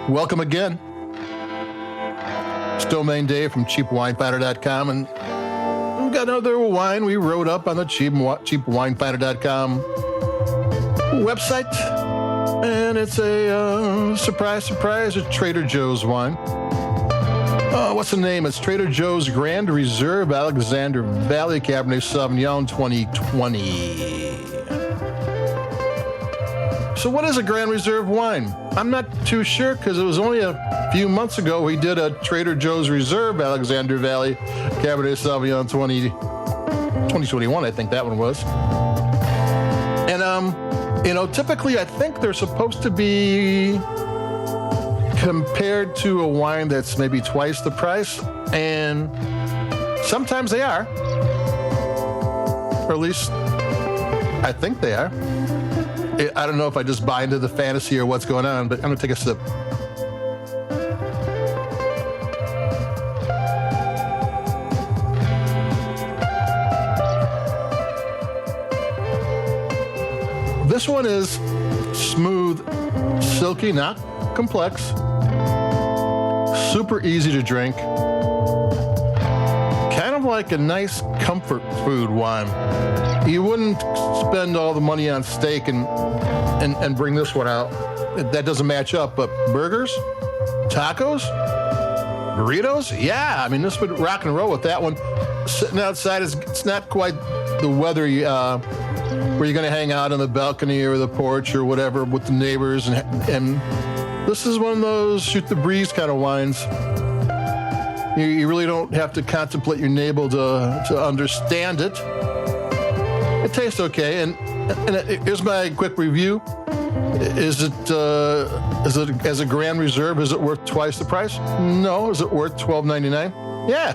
Welcome again. Still Main Dave from CheapWineFinder.com, and we've got another wine we wrote up on the CheapWineFinder.com website, and it's a surprise, it's Trader Joe's wine. What's the name? It's Trader Joe's Grand Reserve Alexander Valley Cabernet Sauvignon 2020. So what is a Grand Reserve wine? I'm not too sure because it was only a few months ago we did a Trader Joe's Reserve Alexander Valley Cabernet Sauvignon 2021, I think that one was. And, typically I think they're supposed to be compared to a wine that's maybe twice the price, and sometimes they are. Or at least I think they are. I don't know if I just buy into the fantasy or what's going on, but I'm going to take a sip. This one is smooth, silky, not complex, super easy to drink, kind of like a nice comfort food wine. You wouldn't spend all the money on steak and bring this one out. That doesn't match up, but burgers, tacos, burritos, yeah, I mean, this would rock and roll with that one. Sitting outside, it's not quite the weather where you're going to hang out on the balcony or the porch or whatever with the neighbors, and this is one of those shoot the breeze kind of wines. You really don't have to contemplate your navel to understand it. It tastes okay, and here's my quick review. Is it as a Grand Reserve? Is it worth twice the price? No. Is it worth $12.99? Yeah,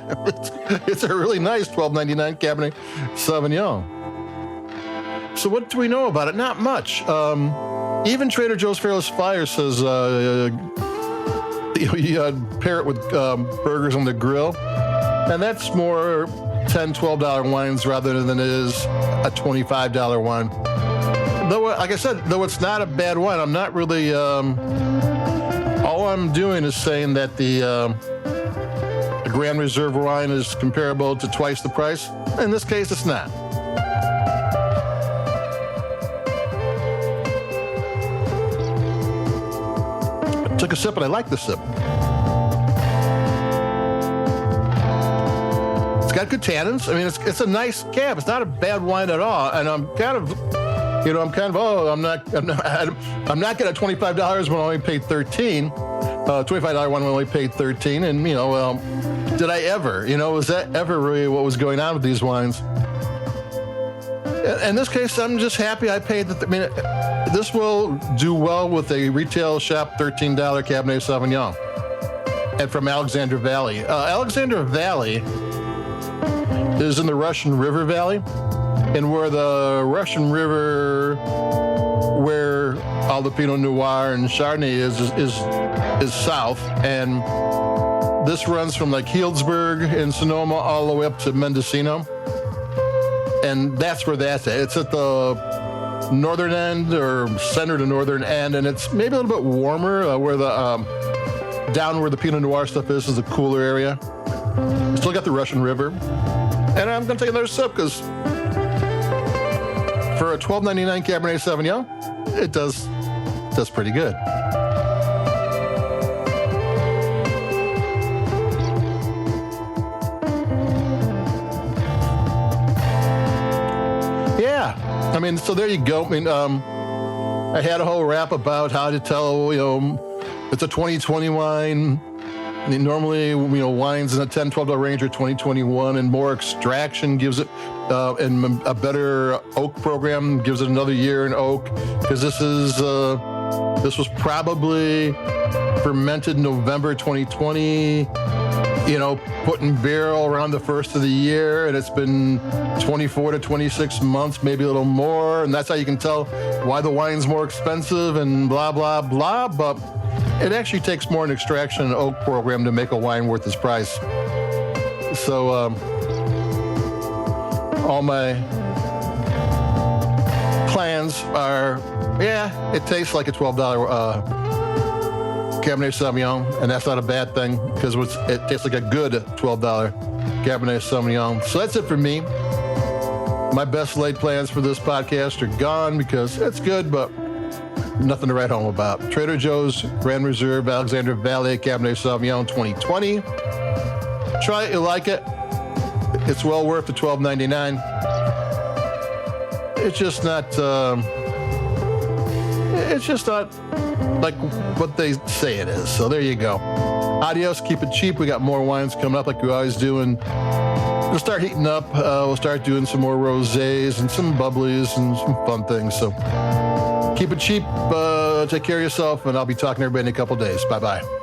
it's a really nice $12.99 Cabernet Sauvignon. So what do we know about it? Not much. Even Trader Joe's Fearless Fire says you pair it with burgers on the grill, and that's more $10, $12 wines rather than it is a $25 wine. Though, like I said, though it's not a bad wine, I'm not really, all I'm doing is saying that the Grand Reserve wine is comparable to twice the price. In this case, it's not. I took a sip and I like the sip. It's got good tannins. I mean, it's a nice cab. It's not a bad wine at all. And I'm not getting $25 when I only paid $13. $25 one when I only paid $13. And did I ever? Was that ever really what was going on with these wines? In this case, I'm just happy I paid. This will do well with a retail shop $13 Cabernet Sauvignon, and from Alexander Valley. Alexander Valley is in the Russian River Valley, and where the Russian River, where all the Pinot Noir and Chardonnay is south, and this runs from like Healdsburg and Sonoma all the way up to Mendocino, and that's where that's at. It's at the northern end or center to northern end, and it's maybe a little bit warmer where the down where the Pinot Noir stuff is a cooler area. Still got the Russian River. And I'm going to take another sip because for a $12.99 Cabernet Sauvignon, it does pretty good. Yeah, I mean, so there you go. I mean, I had a whole rap about how to tell, it's a 2020 wine. Normally, wines in a $10, $12 range are 2021, and more extraction gives it, and a better oak program gives it another year in oak, because this was probably fermented November 2020, put in barrel around the first of the year, and it's been 24 to 26 months, maybe a little more, and that's how you can tell why the wine's more expensive and blah, blah, blah, but it actually takes more an extraction and oak program to make a wine worth its price. So all my plans are, it tastes like a $12 Cabernet Sauvignon, and that's not a bad thing because it tastes like a good $12 Cabernet Sauvignon. So that's it for me. My best laid plans for this podcast are gone because it's good, but nothing to write home about. Trader Joe's Grand Reserve Alexander Valley Cabernet Sauvignon 2020. Try it, you like it. It's well worth the $12.99. It's just not like what they say it is. So there you go. Adios, keep it cheap. We got more wines coming up like we always do, and we'll start heating up. We'll start doing some more rosés and some bubblies and some fun things. So keep it cheap. Take care of yourself, and I'll be talking to everybody in a couple days. Bye-bye.